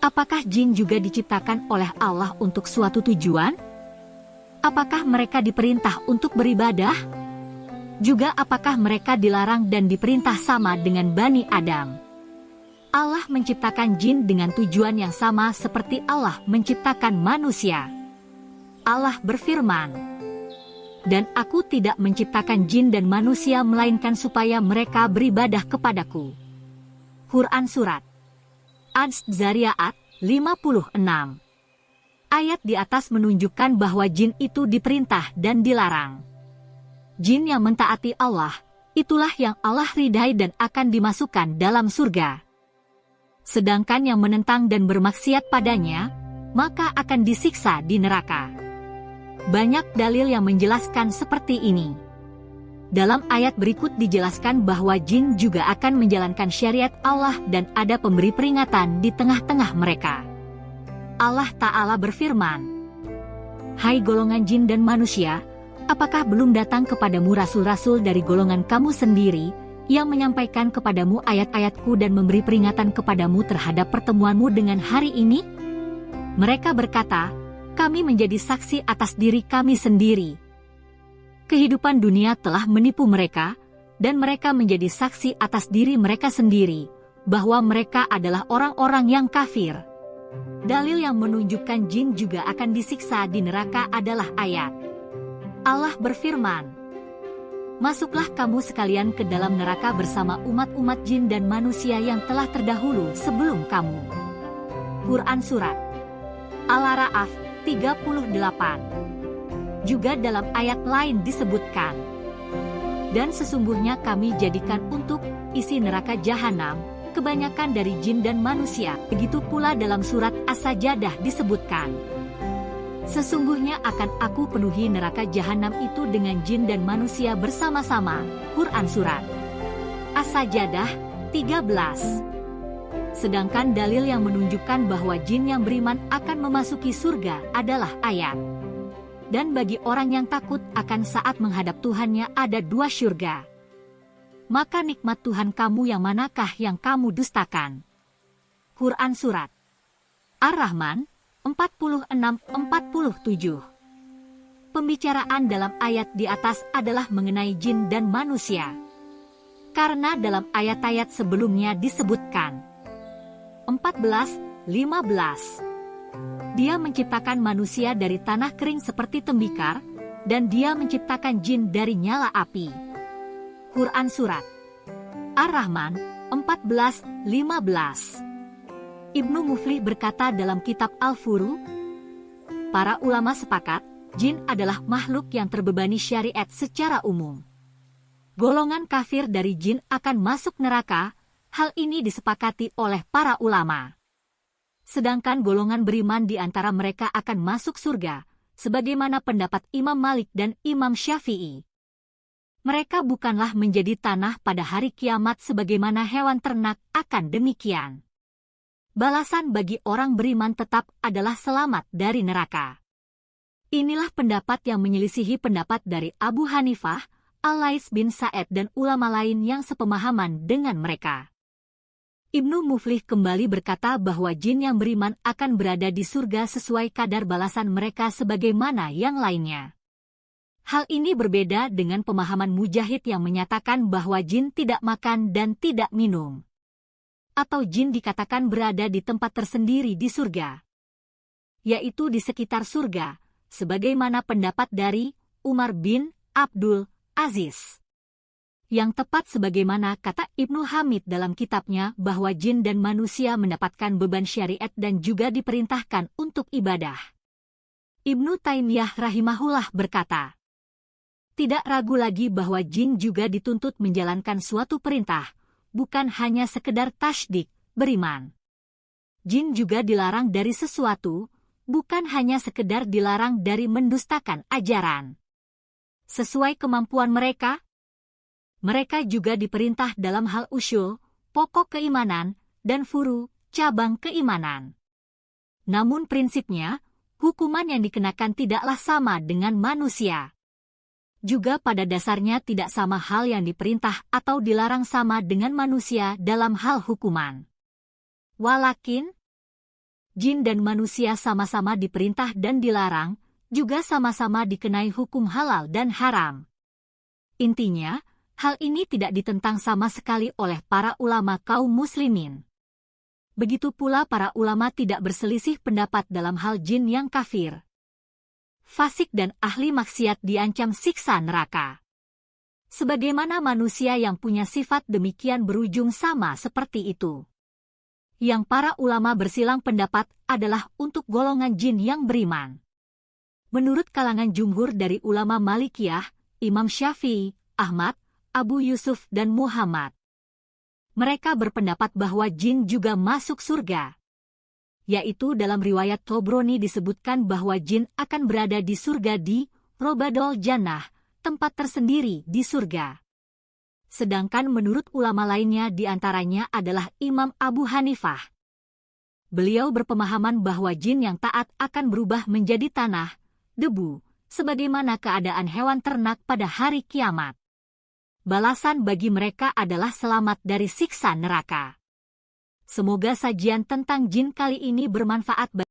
Apakah jin juga diciptakan oleh Allah untuk suatu tujuan? Apakah mereka diperintah untuk beribadah? Juga apakah mereka dilarang dan diperintah sama dengan Bani Adam? Allah menciptakan jin dengan tujuan yang sama seperti Allah menciptakan manusia. Allah berfirman, "Dan aku tidak menciptakan jin dan manusia melainkan supaya mereka beribadah kepadaku." Quran Surat Az-Zariyat 56. Ayat di atas menunjukkan bahwa jin itu diperintah dan dilarang. Jin yang mentaati Allah, itulah yang Allah ridhai dan akan dimasukkan dalam surga. Sedangkan yang menentang dan bermaksiat padanya, maka akan disiksa di neraka. Banyak dalil yang menjelaskan seperti ini. Dalam ayat berikut dijelaskan bahwa jin juga akan menjalankan syariat Allah dan ada pemberi peringatan di tengah-tengah mereka. Allah Ta'ala berfirman, "Hai golongan jin dan manusia, apakah belum datang kepadamu rasul-rasul dari golongan kamu sendiri, yang menyampaikan kepadamu ayat-ayatku dan memberi peringatan kepadamu terhadap pertemuanmu dengan hari ini?" Mereka berkata, "Kami menjadi saksi atas diri kami sendiri. Kehidupan dunia telah menipu mereka, dan mereka menjadi saksi atas diri mereka sendiri, bahwa mereka adalah orang-orang yang kafir." Dalil yang menunjukkan jin juga akan disiksa di neraka adalah ayat. Allah berfirman, "Masuklah kamu sekalian ke dalam neraka bersama umat-umat jin dan manusia yang telah terdahulu sebelum kamu." Quran Surat Al-A'raf 38. Juga dalam ayat lain disebutkan, "Dan sesungguhnya kami jadikan untuk isi neraka jahanam kebanyakan dari jin dan manusia." Begitu pula dalam surat As-Sajadah disebutkan, "Sesungguhnya akan aku penuhi neraka jahanam itu dengan jin dan manusia bersama-sama." Quran Surat As-Sajadah 13. Sedangkan dalil yang menunjukkan bahwa jin yang beriman akan memasuki surga adalah ayat, "Dan bagi orang yang takut akan saat menghadap Tuhannya ada 2 syurga. Maka nikmat Tuhan kamu yang manakah yang kamu dustakan?" Quran Surat Ar-Rahman 46-47. Pembicaraan dalam ayat di atas adalah mengenai jin dan manusia. Karena dalam ayat-ayat sebelumnya disebutkan 14-15. Dia menciptakan manusia dari tanah kering seperti tembikar, dan dia menciptakan jin dari nyala api. Quran Surat Ar-Rahman 14-15. Ibnu Muflih berkata dalam kitab Al-Furu, "Para ulama sepakat, jin adalah makhluk yang terbebani syariat secara umum. Golongan kafir dari jin akan masuk neraka, hal ini disepakati oleh para ulama. Sedangkan golongan beriman di antara mereka akan masuk surga, sebagaimana pendapat Imam Malik dan Imam Syafi'i. Mereka bukanlah menjadi tanah pada hari kiamat sebagaimana hewan ternak akan demikian. Balasan bagi orang beriman tetap adalah selamat dari neraka." Inilah pendapat yang menyelisihi pendapat dari Abu Hanifah, Al-Lais bin Sa'ed dan ulama lain yang sepemahaman dengan mereka. Ibnu Muflih kembali berkata bahwa jin yang beriman akan berada di surga sesuai kadar balasan mereka sebagaimana yang lainnya. Hal ini berbeda dengan pemahaman Mujahid yang menyatakan bahwa jin tidak makan dan tidak minum. Atau jin dikatakan berada di tempat tersendiri di surga, yaitu di sekitar surga, sebagaimana pendapat dari Umar bin Abdul Aziz. Yang tepat sebagaimana kata Ibnu Hamid dalam kitabnya bahwa jin dan manusia mendapatkan beban syariat dan juga diperintahkan untuk ibadah. Ibnu Taimiyah rahimahullah berkata, "Tidak ragu lagi bahwa jin juga dituntut menjalankan suatu perintah, bukan hanya sekedar tasdik, beriman. Jin juga dilarang dari sesuatu, bukan hanya sekedar dilarang dari mendustakan ajaran. Sesuai kemampuan mereka, mereka juga diperintah dalam hal usyul, pokok keimanan, dan furu, cabang keimanan. Namun prinsipnya, hukuman yang dikenakan tidaklah sama dengan manusia. Juga pada dasarnya tidak sama hal yang diperintah atau dilarang sama dengan manusia dalam hal hukuman. Walakin, jin dan manusia sama-sama diperintah dan dilarang, juga sama-sama dikenai hukum halal dan haram. Intinya, hal ini tidak ditentang sama sekali oleh para ulama kaum muslimin. Begitu pula para ulama tidak berselisih pendapat dalam hal jin yang kafir, fasik dan ahli maksiat diancam siksa neraka. Sebagaimana manusia yang punya sifat demikian berujung sama seperti itu. Yang para ulama bersilang pendapat adalah untuk golongan jin yang beriman. Menurut kalangan jumhur dari ulama Malikiyah, Imam Syafi'i, Ahmad, Abu Yusuf dan Muhammad, mereka berpendapat bahwa jin juga masuk surga. Yaitu dalam riwayat Tobroni disebutkan bahwa jin akan berada di surga di Robadol Jannah, tempat tersendiri di surga. Sedangkan menurut ulama lainnya diantaranya adalah Imam Abu Hanifah. Beliau berpemahaman bahwa jin yang taat akan berubah menjadi tanah, debu, sebagaimana keadaan hewan ternak pada hari kiamat. Balasan bagi mereka adalah selamat dari siksa neraka. Semoga sajian tentang jin kali ini bermanfaat bagi